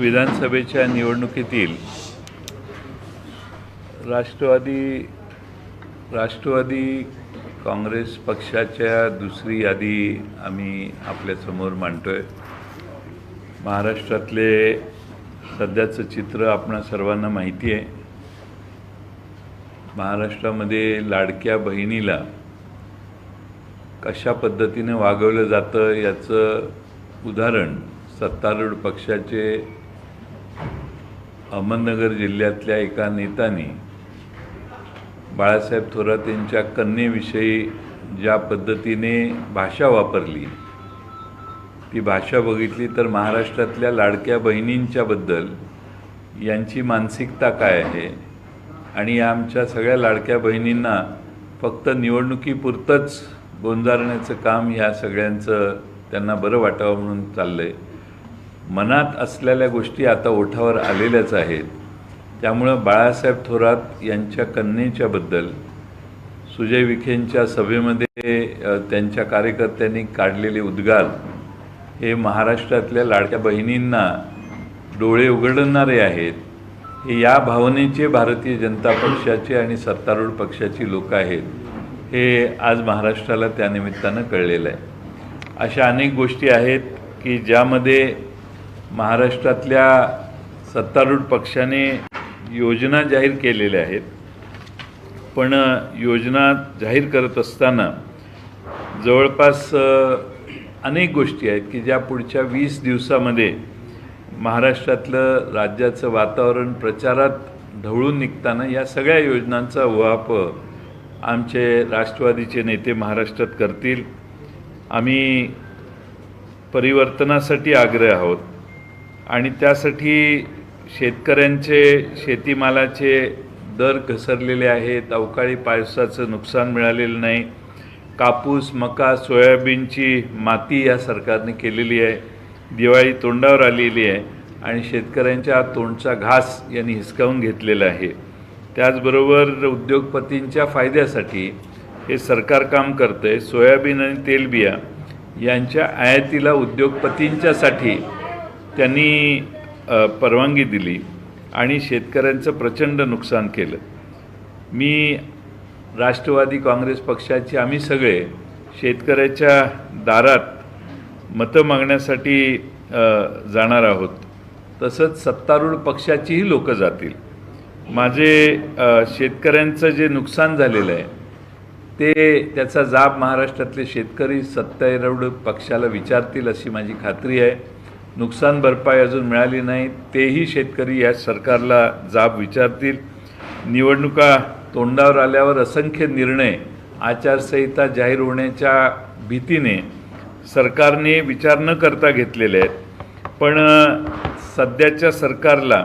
विधानसभेच्या निवडणुकीतील राष्ट्रवादी काँग्रेस पक्षाच्या दुसरी यादी आम्ही आपल्यासमोर मांडतोय। महाराष्ट्रातले सध्याचं चित्र आपणा सर्वांना माहिती आहे। महाराष्ट्रामध्ये लाडक्या बहिणीला कशा पद्धतीने वागवलं जातं याचं उदाहरण सत्तारूढ पक्षाचे अहमदनगर जिल्ह्यातल्या एका नेत्याने बाळासाहेब थोरात यांच्या कन्येविषयी ज्या पद्धतीने भाषा वापरली, ती भाषा बघितली तर महाराष्ट्रातल्या लाडक्या बहिणींच्याबद्दल यांची मानसिकता काय आहे आणि आमच्या सगळ्या लाडक्या बहिणींना फक्त निवडणुकीपुरतंच गोंजारण्याचं काम ह्या सगळ्यांचं त्यांना बरं वाटावं म्हणून चाललंय। मनात असलेल्या गोष्टी आता ओठावर आलेल्याच आहेत। त्यामुळं बाळासाहेब थोरात यांच्या कन्येच्याबद्दल सुजय विखेंच्या सभेमध्ये त्यांच्या कार्यकर्त्यांनी काढलेले उद्गार हे महाराष्ट्रातल्या लाडक्या बहिणींना डोळे उघडणारे आहेत। हे या भावनेचे भारतीय जनता पक्षाचे आणि सत्तारूढ पक्षाची लोक आहेत, हे आज महाराष्ट्राला त्यानिमित्तानं कळलेलं आहे। अशा अनेक गोष्टी आहेत की ज्यामध्ये महाराष्ट्रातल्या सत्तारूढ पक्षाने योजना जाहीर केलेल्या आहेत, पण योजना जाहीर करत असताना जवळपास अनेक गोष्टी आहेत की ज्या पुढच्या 20 दिवसामध्ये महाराष्ट्रातलं राज्याचं वातावरण प्रचारात ढवळून निघताना या सगळ्या योजनांचा उहापोह आमचे राष्ट्रवादीचे नेते महाराष्ट्रात करतील। आम्ही परिवर्तनासाठी आग्रही आहोत आणि त्यासाठी शेतकऱ्यांचे शेतीमालाचे दर घसरलेले आहेत, अवकाळी पावसाचं नुकसान मिळालेलं नाही, कापूस मका सोयाबीनची माती या सरकारने केलेली आहे, दिवाळी तोंडावर आलेली आहे आणि शेतकऱ्यांच्या तोंडचा घास यांनी हिसकावून घेतलेला आहे। त्याचबरोबर उद्योगपतींच्या फायद्यासाठी हे सरकार काम करतंय। सोयाबीन आणि तेलबिया यांच्या आयातीला उद्योगपतींच्यासाठी त्यांनी परवानगी दिली आणि शेतकऱ्यांचं प्रचंड नुकसान केलं। मी राष्ट्रवादी काँग्रेस पक्षाचे आम्ही सगळे शेतकऱ्याच्या दारात मतं मागण्यासाठी जाणार आहोत, तसंच सत्तारूढ पक्षाचीही लोकं जातील। माझे शेतकऱ्यांचं जे नुकसान झालेलं आहे त्याचा जाब महाराष्ट्रातले शेतकरी सत्तारूढ पक्षाला विचारतील अशी माझी खात्री आहे। नुकसान भरपाई अजून मिळाली नाही, तेही शेतकरी या सरकारला जाब विचारतील। निवडणुका तोंडावर आल्यावर असंख्य निर्णय आचारसंहिता जाहीर होण्याच्या भीतीने सरकारने विचार न करता घेतलेले आहेत, पण सध्याच्या सरकारला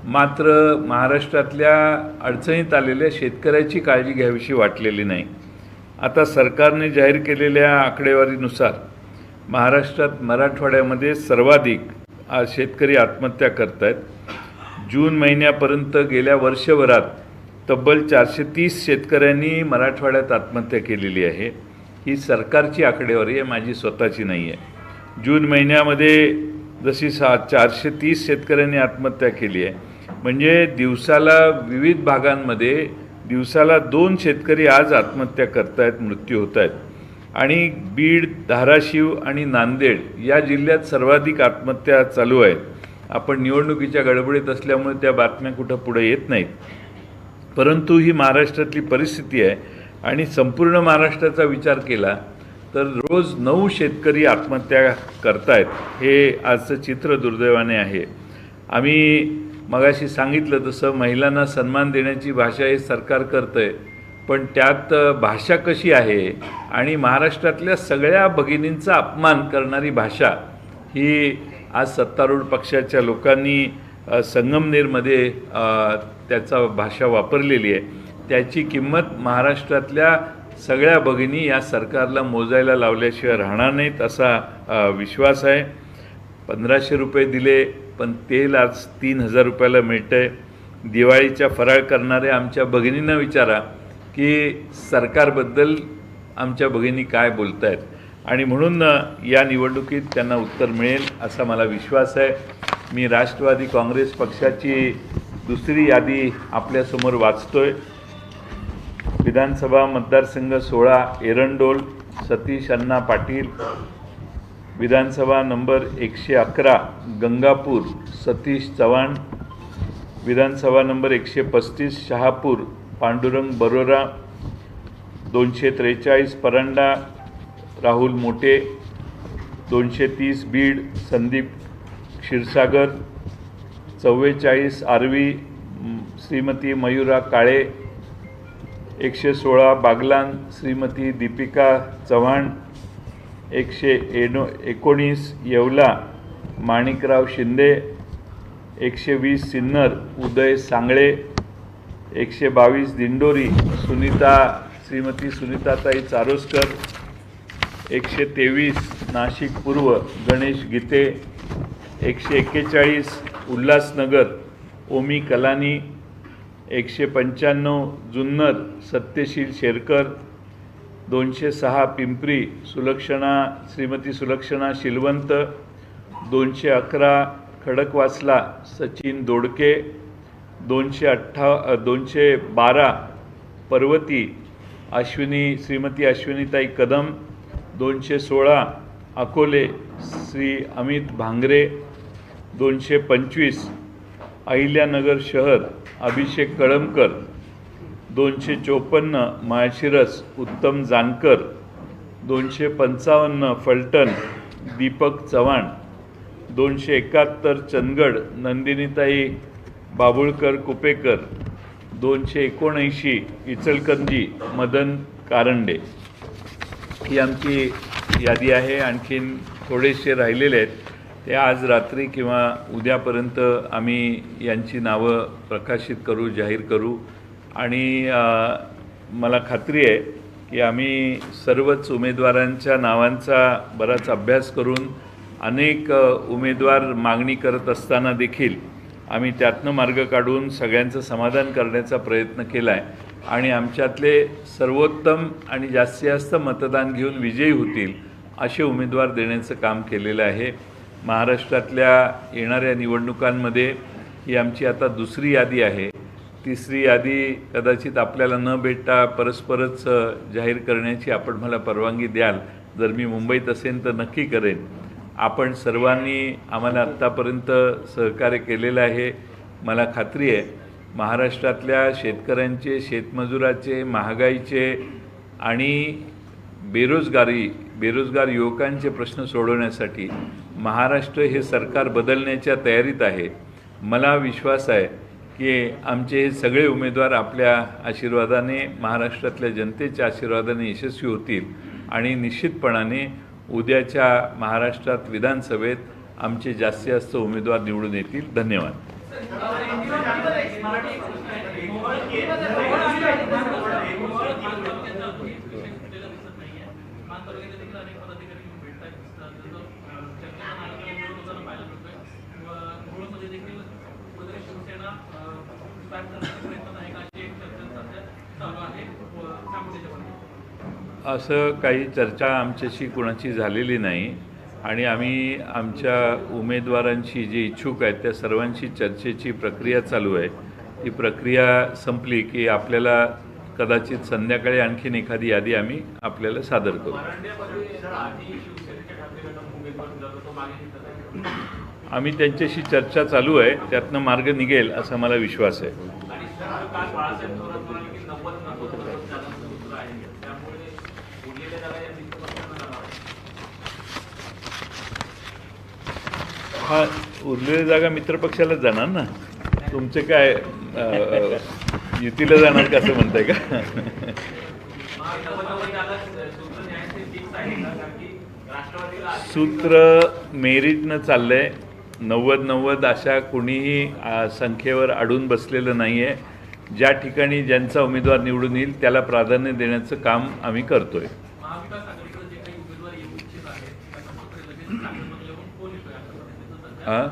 मात्र महाराष्ट्रातल्या अडचणीत आलेल्या शेतकऱ्याची काळजी घ्यावीशी वाटलेली नाही। आता सरकारने जाहीर केलेल्या आकडेवारीनुसार महाराष्ट्रात मराठवाड्यामध्ये सर्वाधिक शेतकरी आत्महत्या करत आहेत। जून महिन्यापर्यंत गेल्या वर्षभरात तब्बल 430 शेतकऱ्यांनी मराठवाड्यात आत्महत्या केलेली आहे। ही सरकारची आकडेवारी आहे, माझी स्वतःची नाही आहे। जून महिन्यामध्ये जशी 430 शेतकऱ्यांनी आत्महत्या केली आहे, म्हणजे दिवसाला विविध भागांमध्ये दिवसाला 2 शेतकरी आज आत्महत्या करतायत, मृत्यू होत आहेत। आणि बीड, धाराशिव आणि नांदेड या जिल्ह्यात सर्वाधिक आत्महत्या चालू आहेत। आपण निवडणुकीच्या गडबडीत असल्यामुळे त्या बातम्या कुठं पुढे येत नाहीत, परंतु ही महाराष्ट्रातली परिस्थिती आहे आणि संपूर्ण महाराष्ट्राचा विचार केला तर रोज 9 शेतकरी आत्महत्या करतायत, हे आजचं चित्र दुर्दैवाने आहे। आम्ही मगाशी सांगितलं तसं महिलांना सन्मान देण्याची भाषा हे सरकार करतंय, पण त्यात भाषा कशी आहे आणि महाराष्ट्रातल्या सगळ्या भगिनींचा अपमान करणारी भाषा ही आज सत्तारूढ पक्षाच्या लोकांनी संगमनेरमध्ये त्याचा भाषा वापरलेली आहे। त्याची किंमत महाराष्ट्रातल्या सगळ्या भगिनी या सरकारला मोजायला लावल्याशिवाय राहणार नाहीत असा विश्वास आहे। 1500 रुपये दिले, पण तेल आज 3000 रुपयाला मिळतंय। दिवाळीच्या फराळ करणाऱ्या आमच्या भगिनींना विचारा की सरकारबद्दल आमच्या भगिनी काय बोलतायत आणि म्हणून या निवडणुकीत त्यांना उत्तर मिळेल असा मला विश्वास आहे. मी राष्ट्रवादी काँग्रेस पक्षाची दुसरी यादी आपल्यासमोर वाचतोय. विधानसभा मतदारसंघ 16 एरंडोल सतीश अण्णा पाटील. विधानसभा नंबर 111 गंगापूर सतीश चव्हाण. विधानसभा नंबर 135 शहापूर पांडुरंग बरोरा. 243 परंडा राहुल मोटे. 230 बीड संदीप क्षीरसागर. 44 आर्वी श्रीमती मयुरा काळे. 116 बागलान श्रीमती दीपिका चव्हाण. 119 येवला माणिकराव शिंदे. 120 सिन्नर उदय सांगळे. 122 दिंडोरी श्रीमती सुनीताताई चारोस्कर. 123 नाशिक पूर्व गणेश गीते. 141 उल्हासनगर ओमी कलानी. 195 जुन्नर सत्यशील शेरकर. 206 पिंपरी श्रीमती सुलक्षणा शिलवंत. 211 खडकवासला सचिन दोडके. 212 पर्वती श्रीमती अश्विनीताई कदम. 216 अकोले श्री अमित भांगरे. 225 अहिल्यानगर शहर अभिषेक कळमकर. 254 माळशिरस उत्तम जानकर. 255 फलटण दीपक चव्हाण. 271 चंदगड नंदिनीताई बाबुळकर कुपेकर. 279 इचलकरंजी मदन कारंडे. ही आमची यादी आहे. आणखीन थोडेसे राहिलेले आहेत, ते आज रात्री किंवा उद्यापर्यंत आम्ही यांची नावं प्रकाशित करू, जाहीर करू. आणि मला खात्री आहे की आम्ही सर्वच उमेदवारांच्या नावांचा बराच अभ्यास करून अनेक उमेदवार मागणी करत असताना देखील आम्ही त्यातनं मार्ग काढून सगळ्यांचं समाधान करण्याचा प्रयत्न केला आहे. आणि आमच्यातले सर्वोत्तम आणि जास्तीत जास्त मतदान घेऊन विजयी होतील असे उमेदवार देण्याचं काम केलेलं आहे. महाराष्ट्रातल्या येणाऱ्या निवडणुकांमध्ये ही आमची आता दुसरी यादी आहे. तिसरी यादी कदाचित आपल्याला न भेटता परस्परच जाहीर करण्याची आपण मला परवानगी द्याल. जर मी मुंबईत असेन तर नक्की करेन. आपण सर्वांनी आम्हाला आत्तापर्यंत सहकार्य केलेलं आहे. मला खात्री आहे महाराष्ट्रातल्या शेतकऱ्यांचे, शेतमजुराचे, महागाईचे आणि बेरोजगार युवकांचे प्रश्न सोडवण्यासाठी महाराष्ट्र हे सरकार बदलण्याच्या तयारीत आहे. मला विश्वास आहे की आमचे हे सगळे उमेदवार आपल्या आशीर्वादाने, महाराष्ट्रातल्या जनतेच्या आशीर्वादाने यशस्वी होतील आणि निश्चितपणाने उद्याच्या महाराष्ट्रात विधानसभेत आमचे जास्तीत जास्त उमेदवार निवडून येतील. धन्यवाद. असं काही चर्चा आमच्याशी कोणाची झालेली नाही आणि आम्ही आमच्या उमेदवारांशी जे इच्छुक आहेत त्या सर्वांशी चर्चेची प्रक्रिया चालू आहे. ती प्रक्रिया संपली की आपल्याला कदाचित संध्याकाळी आणखीन एखादी यादी आम्ही आपल्याला सादर करू. आम्ही त्यांच्याशी चर्चा चालू आहे, त्यातनं मार्ग निघेल असा मला विश्वास आहे. हा, उरलेल्या जागा मित्रपक्षालाच जाणार ना. तुमचे काय युतीला जाणार का असं म्हणताय का? सूत्र मेरिटनं चाललंय. 90 अशा कुणीही संख्येवर अडून बसलेलं नाही आहे. ज्या ठिकाणी ज्यांचा उमेदवार निवडून येईल त्याला प्राधान्य देण्याचं काम आम्ही करतोय. हां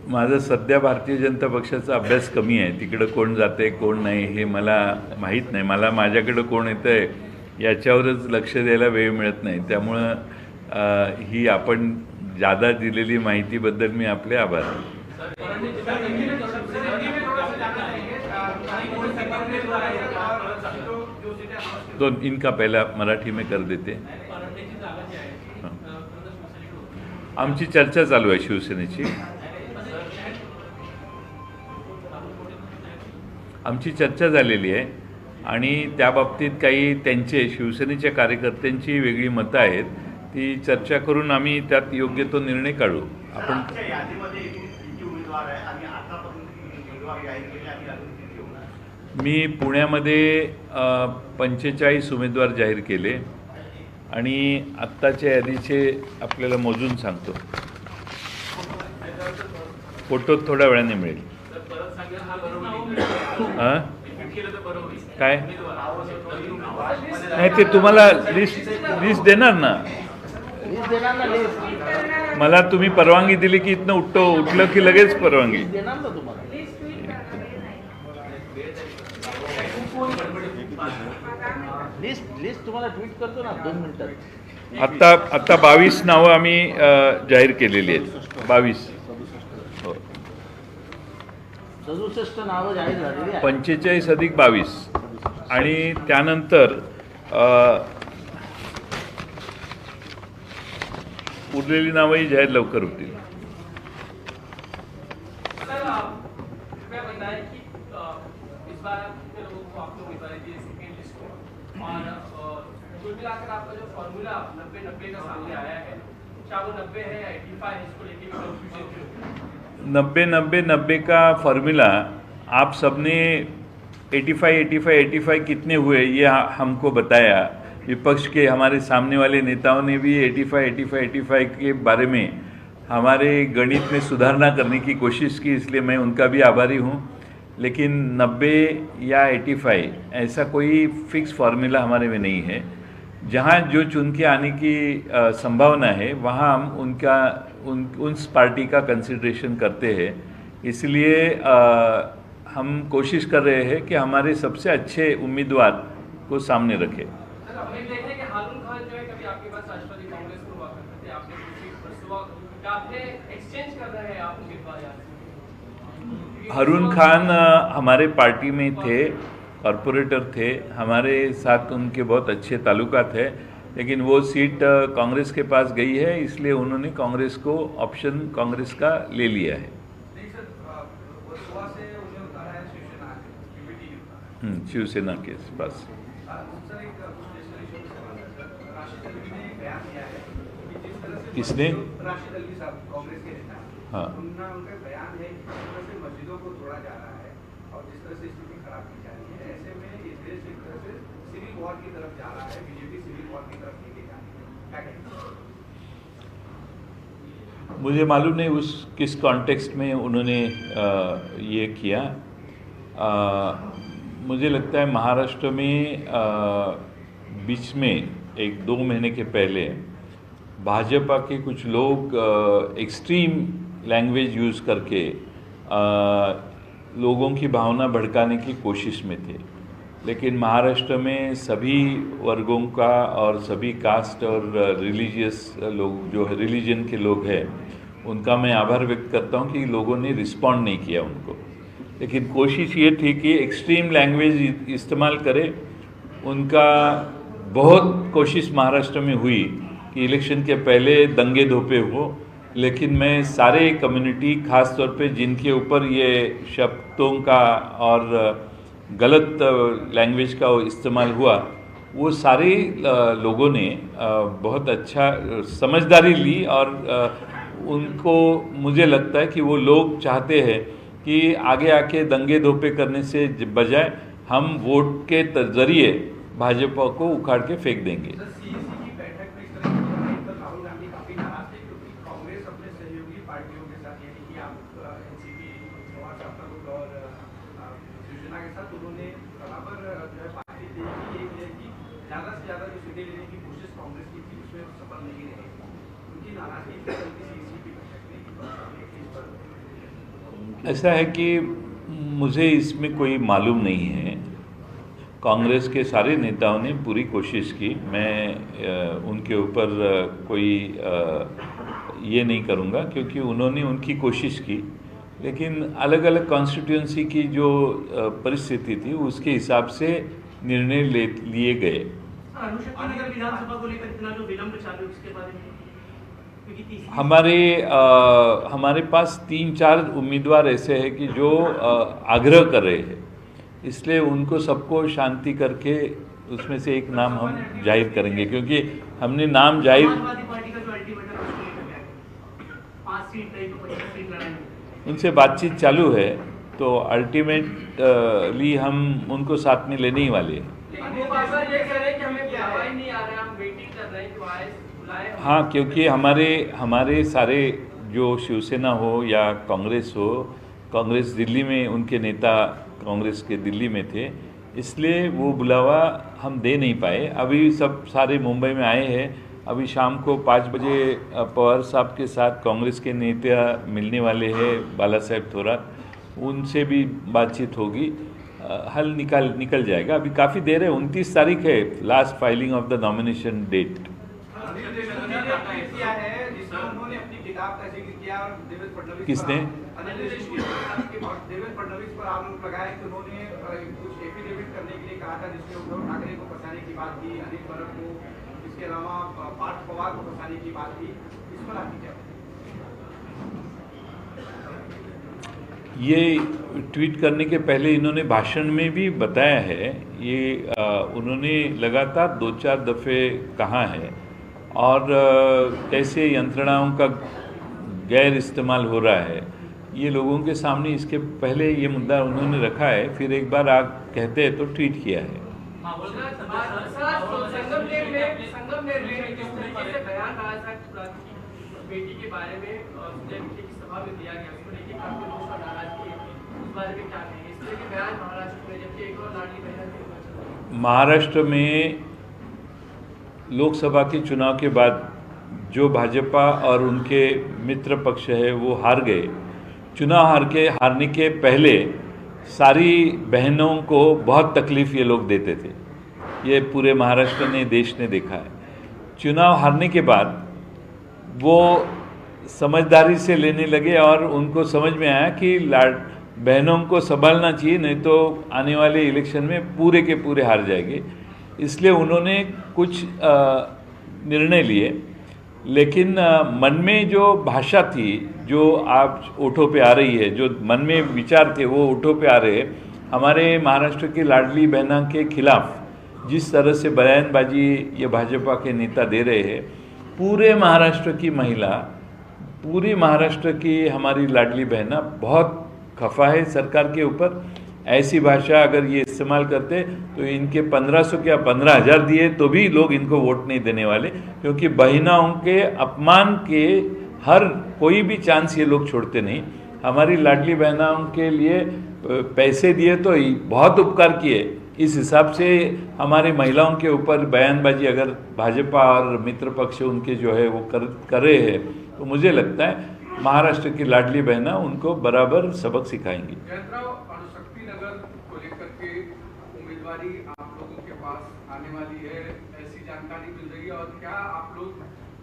माझं सध्या भारतीय जनता पक्षाचा अभ्यास कमी आहे. तिकडं कोण जाते कोण नाही हे मला माहीत नाही. मला माझ्याकडं कोण येतं आहे याच्यावरच लक्ष द्यायला वेळ मिळत नाही. त्यामुळं ही आपण जादा दिलेली माहितीबद्दल मी आपले आभार. तो इनका पहला मराठी में कर देते. आमची चर्चा चालू आहे शिवसेनेची. आमची चर्चा झालेली आहे आणि त्या बाबतीत काही त्यांचे शिवसेनेच्या कार्यकर्त्यांची वेगळी मतं आहेत. ती चर्चा करून आम्ही त्यात योग्य तो निर्णय काढू. आपण मी पुण्यामध्ये 45 उमेदवार जाहीर केले आणि आत्ताच्या यादीचे आपल्याला मोजून सांगतो. फोटो थोड्या वेळाने मिळेल. काय नाही ते तुम्हाला लिस्ट देणार ना. मला तुम्ही परवानगी दिली की इथनं उठलं की लगेच परवानगी. लिस्ट तुम्हाला ट्वीट करतो ना 2 मिनिटात. आता 22 नावं आम्ही जाहीर केलेली आहेत. 22 67 नावं जाहीर झालेली आहेत. 45 अधिक 22 आणि त्यानंतर उरलेली नावंही जाहीर लवकर होतील. आपका जो फॉर्मूला 90-90 का सामने आया है, क्या वो 90 है या 85 है, इसको लेके भी कंफ्यूजन? 90-90-90 का फॉर्मूला आप सबने 85-85-85 कितने हुए ये हमको बताया. विपक्ष के हमारे सामने वाले नेताओं ने भी 85-85-85 के बारे में हमारे गणित में सुधारना करने की कोशिश की, इसलिए मैं उनका भी आभारी हूँ. लेकिन 90 या 85 ऐसा कोई फिक्स फार्मूला हमारे में नहीं है. जहाँ जो चुन के आने की संभावना है वहाँ हम उस पार्टी का कंसिडरेशन करते हैं. इसलिए हम कोशिश कर रहे हैं कि हमारे सबसे अच्छे उम्मीदवार को सामने रखें. सर हमने देखा है कि हारून खान जो है कभी आपके पास राष्ट्रवादी कांग्रेस में हुआ करते थे, आपने कुछ आपने एक्सचेंज कर रहे हैं आप उम्मीदवार यहाँ. हारून खान हमारे पार्टी में थे, कॉरपोरेटर थे. हमारे साथ उनके बहुत अच्छे ताल्लुकात है, लेकिन वो सीट कांग्रेस के पास गई है, इसलिए उन्होंने कांग्रेस को ऑप्शन कांग्रेस का ले लिया है. शिवसेना के पास. किसने? हाँ मस्जिदों को तोड़ा जा रहा है और जिस तरह से स्थिति खराब की जा रही है, ऐसे में ये देश एक तरह से सिविल वॉर की तरफ जा रहा है. बीजेपी सिविल वॉर की तरफ लेके जा रही है. मुझे मालूम नहीं उस किस कॉन्टेक्स्ट में उन्होंने ये किया. मुझे लगता है महाराष्ट्र में बीच में 1-2 महीने के पहले भाजपा के कुछ लोग एक्सट्रीम लैंग्वेज यूज़ करके लोगों की भावना भड़काने की कोशिश में थे. लेकिन महाराष्ट्र में सभी वर्गों का और सभी कास्ट और रिलीजियस लोग जो है रिलीजन के लोग हैं उनका मैं आभार व्यक्त करता हूं कि लोगों ने रिस्पॉन्ड नहीं किया उनको. लेकिन कोशिश ये थी कि एक्सट्रीम लैंग्वेज इस्तेमाल करें. उनका बहुत कोशिश महाराष्ट्र में हुई कि इलेक्शन के पहले दंगे धोपे हो, लेकिन मैं सारे कम्युनिटी खास तौर पे जिनके ऊपर ये शब्दों का और गलत लैंग्वेज का इस्तेमाल हुआ, वो सारे लोगों ने बहुत अच्छा समझदारी ली और उनको मुझे लगता है कि वो लोग चाहते हैं कि आगे आके दंगे धोपे करने से बजाय हम वोट के ज़रिए भाजपा को उखाड़ के फेंक देंगे. ऐसा है कि मुझे इसमें कोई मालूम नहीं है। कांग्रेस के सारे नेताओं ने पूरी कोशिश की। मैं उनके ऊपर कोई ये नहीं करूँगा, क्योंकि उन्होंने उनकी कोशिश की, लेकिन अलग अलग कॉन्स्टिट्यूंसी की जो परिस्थिति थी उसके हिसाब से निर्णय लिए गए। अनुशक्ति विधानसभा को लेकर इतना जो विलंब चालू है उसके बारे में, क्योंकि हमारे पास 3-4 उम्मीदवार ऐसे हैं कि जो आग्रह कर रहे हैं, इसलिए उनको सबको शांति करके उसमें से एक नाम हम जाहिर करेंगे, क्योंकि हमने नाम जाहिर समाजवादी पार्टी का जो अल्टीमेटम उसको लेकर क्या है, 5 सीट नहीं तो 25 सीट लड़ाएंगे। उनसे बातचीत चालू है, तो अल्टीमेटली हम उनको साथ में लेने ही वाले हैं। लेकिन वो बात ये कह रहे हैं कि हमें बुलावा ही नहीं आ रहा है, हम वेटिंग कर रहे हैं कि बुलाए। हाँ, क्योंकि हमारे सारे जो शिवसेना हो या कांग्रेस हो, कांग्रेस दिल्ली में उनके नेता कांग्रेस के दिल्ली में थे, इसलिए वो बुलावा हम दे नहीं पाए। अभी सब सारे मुंबई में आए हैं। अभी शाम को 5 बजे पवार साहब के साथ कांग्रेस के नेता मिलने वाले हैं, बाला साहेब थोरात, उनसे भी बातचीत होगी, हल निकल जाएगा। अभी काफ़ी देर है, 29 तारीख है last filing of the nomination date. किसने? देवेंद्र फडणवीस पर आरोप लगाया कि उन्होंने कुछ एफिडेविट करने के लिए कहा था, जिसमें उद्धव ठाकरे को फंसाने की बात की, अनिल परब को, इसके अलावा पार्थ पवार को फंसाने की बात की। इस पर आपकी क्या? ये ट्वीट करने के पहले इन्होंने भाषण में भी बताया है। ये उन्होंने लगातार 2-4 दफ़े कहा है, और कैसे यंत्रणाओं का गैर इस्तेमाल हो रहा है, ये लोगों के सामने इसके पहले ये मुद्दा उन्होंने रखा है, फिर एक बार आप कहते हैं तो ट्वीट किया है। बेटी के बारे में सभा में दिया गया, उसको लेकर काफी रोष और नाराजगी है, उस बारे में क्या कहेंगे? इस तरह के बयान महाराष्ट्र में, जबकि एक और लाडली बहन महाराष्ट्र में लोकसभा के चुनाव के बाद जो भाजपा और उनके मित्र पक्ष है वो हार गए। चुनाव हारने के पहले सारी बहनों को बहुत तकलीफ़ ये लोग देते थे। ये पूरे महाराष्ट्र ने, देश ने देखा है। चुनाव हारने के बाद वो समझदारी से लेने लगे, और उनको समझ में आया कि बहनों को संभालना चाहिए, नहीं तो आने वाले इलेक्शन में पूरे के पूरे हार जाएंगे। इसलिए उन्होंने कुछ निर्णय लिए, लेकिन मन में जो भाषा थी, जो आप ओठों पे आ रही है, जो मन में विचार थे वो ओठों पे आ रहे हैं। हमारे महाराष्ट्र की लाडली बहना के खिलाफ जिस तरह से बयानबाजी ये भाजपा के नेता दे रहे हैं, पूरे महाराष्ट्र की महिला, पूरी महाराष्ट्र की हमारी लाडली बहना बहुत खफा है सरकार के ऊपर। ऐसी भाषा अगर ये इस्तेमाल करते तो इनके 1500 या 15,000 दिए तो भी लोग इनको वोट नहीं देने वाले, क्योंकि बहनाओं के अपमान के हर कोई भी चांस ये लोग छोड़ते नहीं। हमारी लाडली बहनाओं के लिए पैसे दिए तो बहुत उपकार किए, इस हिसाब से हमारे महिलाओं के ऊपर बयानबाजी अगर भाजपा और मित्र पक्ष उनके जो है वो कर रहे हैं, तो मुझे लगता है महाराष्ट्र की लाडली बहना उनको बराबर सबक सिखाएंगी। को लेकर के उम्मीदवारी आप लोगों के पास आने वाली है, ऐसी जानकारी मिल रही है, और क्या आप लोग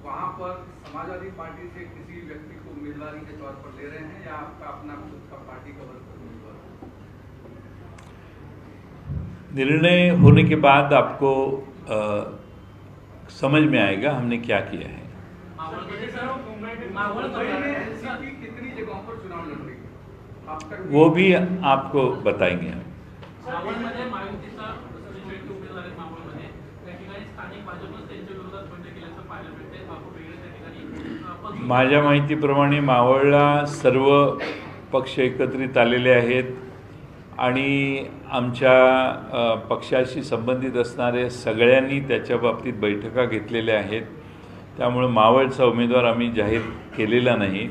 वहां पर समाजवादी पार्टी से किसी व्यक्ति को उम्मीदवारी के तौर पर ले रहे हैं, या आपका अपना खुद का पार्टी का वर्कर उम्मीदवार? निर्णय होने के बाद आपको समझ में आएगा हमने क्या किया है। कितनी जगहों पर चुनाव लड़ रही है अब तक? वो भी आपको बताएंगे हम। मावळमध्ये महायुतीचा सिच्युएशन उमेदवार आहेत मावळमध्ये, त्या ठिकाणी स्थानिक भाजपच त्यांच्या विरोधात बंड केल्याचं पाहायला मिळतंय। बापू वेगळे त्या ठिकाणी माझ्या माहितीप्रमाणे मावळला सर्व पक्ष एकत्रित आलेले आहेत, आणि आमच्या पक्षाशी संबंधित असणारे सगळ्यांनी त्याच्या बाबतीत बैठका घेतलेल्या आहेत। त्यामुळे मावळचा उमेदवार आम्ही जाहीर केलेला नाही।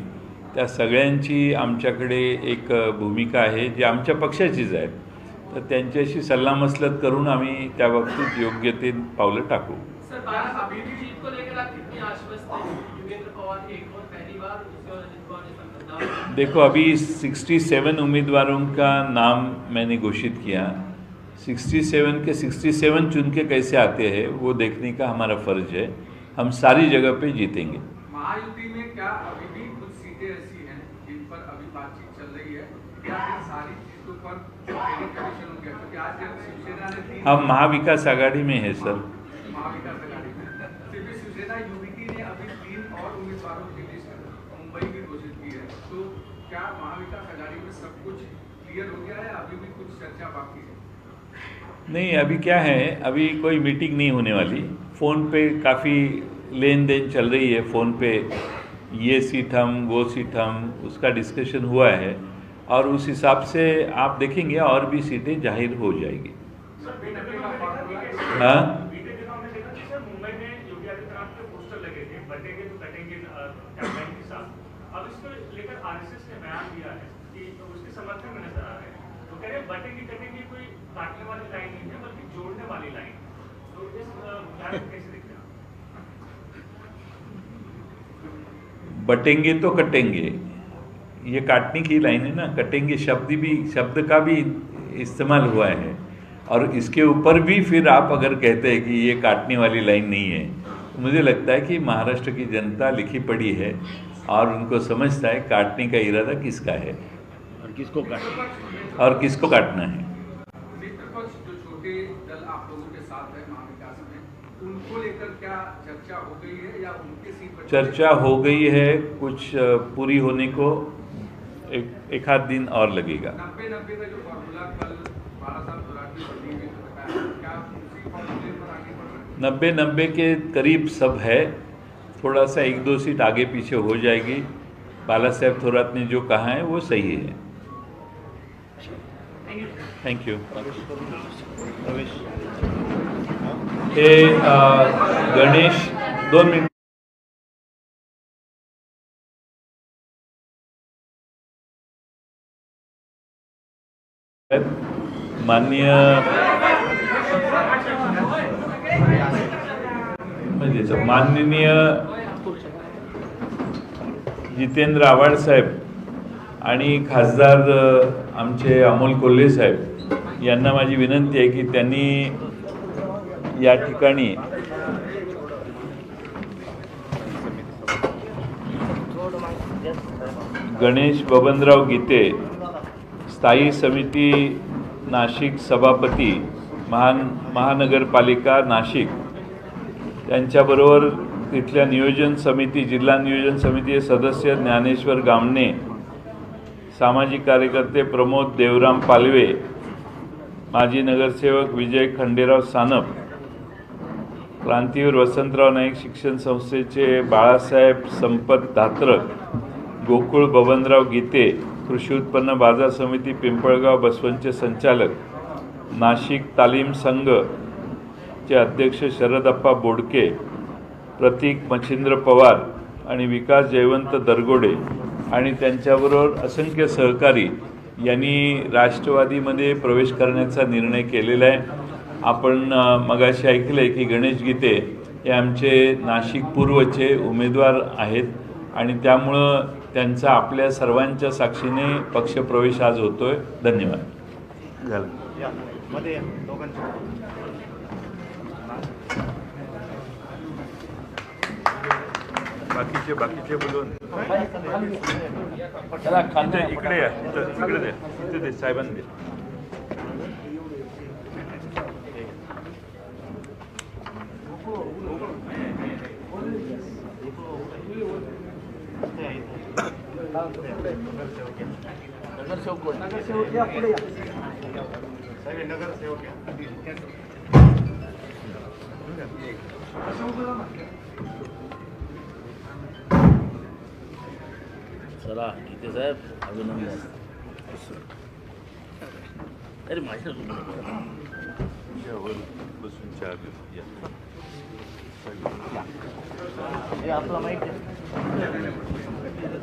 त्या सगळ्यांची आमच्याकडे एक भूमिका आहे जी आमच्या पक्षाचीच आहे, तर त्यांच्याशी सल्लामसलत करून आम्ही त्या बाबतीत योग्य ते पावलं टाकू। सर, अभी भी जीत को लेकर आप कितनी आश्वस्त हैं? योगेंद्र पवार एक और पहली बार, उसके बाद अजित पवार ने देखो, अभी 67 उम्मीदवारों का नाम मैंने घोषित किया। 67 के 67 चुन के कैसे आते हैं वो देखने का हमारा फर्ज है। हम सारी जगह पे जीतेंगे। महायुति में क्या अभी भी कुछ सीटें ऐसी हैं जिन पर अभी बातचीत चल रही है, या फिर सारी सीटों पर कमीशन हो गया? क्योंकि आज जब शिवसेना ने हम महाविकास आघाड़ी में है सर। महाविकास आघाड़ी में फिर भी शिवसेना यूबीटी ने अभी 3 और उम्मीदवारों की लिस्ट मुंबई की घोषित की है, तो क्या महाविकास आघाड़ी में सब कुछ क्लियर हो गया है, अभी भी कुछ चर्चा बाकी है? नहीं, अभी क्या है, अभी कोई मीटिंग नहीं होने वाली। फ़ोन पे काफ़ी लेन देन चल रही है। फ़ोन पे ये सीट हम, वो सीट हम, उसका डिस्कशन हुआ है और उस हिसाब से आप देखेंगे और भी सीटें जाहिर हो जाएगी। हाँ, बीते दिनों हमने देखा कि सर मुंबई में योगी आदित्यनाथ के पोस्टर लगे थे, बटेंगे तो कटेंगे कैंपेन के साथ। अब इसको लेकर आरएसएस ने बयान दिया है कि उसके समर्थन में नजर आ रहे हैं। तो कह रहे बटेंगे कटेंगे कोई काटने वाली लाइन नहीं है बल्कि जोड़ने वाली लाइन। तो इस बयान को कैसे देखते हैं आप? बटेंगे तो कटेंगे, ये काटने की लाइन है ना। कटेंगे शब्द का भी इस्तेमाल हुआ है और इसके ऊपर भी फिर आप अगर कहते हैं कि ये काटने वाली लाइन नहीं है, तो मुझे लगता है कि महाराष्ट्र की जनता लिखी पढ़ी है और उनको समझता है काटने का इरादा किसका है और किसको काटना और किसको काटना है। मित्रपक्ष जो छोटे दल आप लोगों के साथ है महाविकास में, उनको लेकर क्या चर्चा हो गई है या उनके सीट पर चर्चा हो गई है, कुछ पूरी होने को एक आध दिन और लगेगा। 90-90 का जो फॉर्मूला कल 12 साल पुरानी बनी हुई बताया, क्या उसी फॉर्मूले पर आगे बढ़ रहे हैं? 90 के करीब सब है। थोड़ा सा 1-2 सीट आगे पीछे हो जाएगी। बाला साहेब थोरात ने जो कहा है वो सही है। Thank you. हे गणेश 2 मिनट। माननीय जितेंद्र आव्हाड साहेब आणि खासदार आमचे अमोल कोल्हे साहेब यांना माझी विनंती आहे की त्यांनी या ठिकाणी गणेश बबनराव गीते, स्थायी समिती नाशिक सभापती, महानगरपालिका नाशिक, त्यांच्याबरोबर तिथल्या नियोजन समिती, जिल्हा नियोजन समितीचे सदस्य ज्ञानेश्वर गामणे, सामाजिक कार्यकर्ते प्रमोद देवराम पालवे, माजी नगरसेवक विजय खंडेराव सानप, क्रांतीवीर वसंतराव नाईक शिक्षण संस्थेचे बाळासाहेब संपत धात्रक, गोकुळ बबनराव गीते, कृषी उत्पन्न बाजार समिती पिंपळगाव बसवंतचे संचालक, नाशिक तालीम संघ चे अध्यक्ष शरदप्पा बोडके, प्रतीक मच्छिंद्र पवार आणि विकास जयवंत दरगोडे आणि त्यांच्याबरोबर असंख्य सहकारी यांनी राष्ट्रवादीमध्ये प्रवेश करण्याचा निर्णय केलेला आहे। आपण मगाशी ऐकले की गणेश गीते हे आमचे नाशिक पूर्वचे उमेदवार आहेत आणि त्यामुळं त्यांचा आपल्या सर्वांच्या साक्षीने पक्षप्रवेश आज होतोय। धन्यवाद। झालं। बाकीचे बोलून इकडे या, इकडे दे, इथे दे, साहेबांनी दे। चला गीते साहेब अभिनंदन। अरे माझ्या बसून चहा घेऊ या। आपला माहिती आहे।